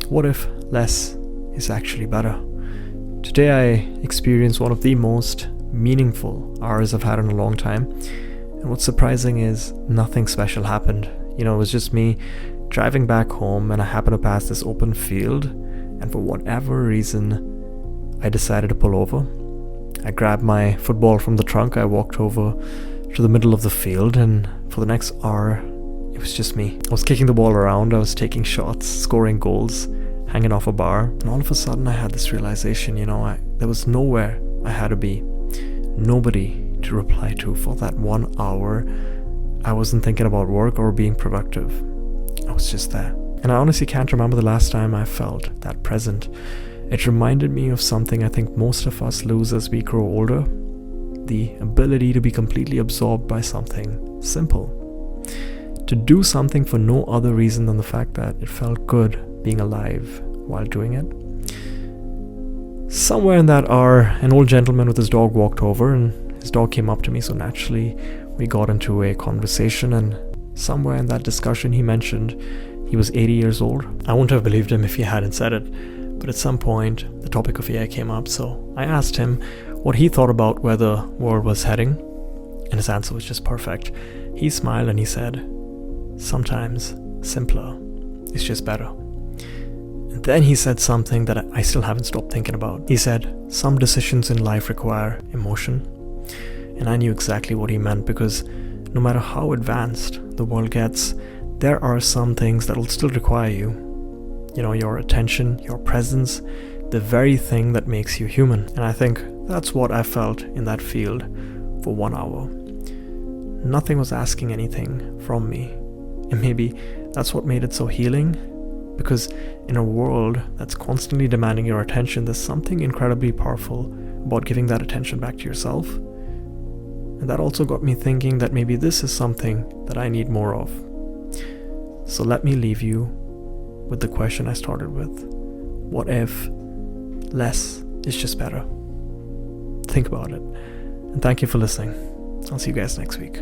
what if less is actually better? Today I experienced one of the most meaningful hours I've had in a long time. And what's surprising is nothing special happened. It was just me driving back home, and I happened to pass this open field, and for whatever reason, I decided to pull over. I grabbed my football from the trunk, I walked over to the middle of the field, and for the next hour, it was just me. I was kicking the ball around, I was taking shots, scoring goals, hanging off a bar, and all of a sudden I had this realization, there was nowhere I had to be. Nobody to reply to for that 1 hour. I wasn't thinking about work or being productive. I was just there. And I honestly can't remember the last time I felt that present. It reminded me of something I think most of us lose as we grow older. The ability to be completely absorbed by something simple. To do something for no other reason than the fact that it felt good being alive while doing it. Somewhere in that hour, an old gentleman with his dog walked over, and his dog came up to me, so naturally we got into a conversation, and somewhere in that discussion he mentioned he was 80 years old. I wouldn't have believed him if he hadn't said it, but at some point the topic of AI came up, so I asked him what he thought about where the world was heading, and his answer was just perfect. He smiled and he said, "Sometimes simpler is just better." And then he said something that I still haven't stopped thinking about. He said, "Some decisions in life require emotion." And I knew exactly what he meant, because no matter how advanced the world gets, there are some things that will still require you. Your attention, your presence, the very thing that makes you human. And I think that's what I felt in that field for 1 hour. Nothing was asking anything from me. And maybe that's what made it so healing, because in a world that's constantly demanding your attention, there's something incredibly powerful about giving that attention back to yourself. And that also got me thinking that maybe this is something that I need more of. So let me leave you with the question I started with. What if less is just better? Think about it. And thank you for listening. I'll see you guys next week.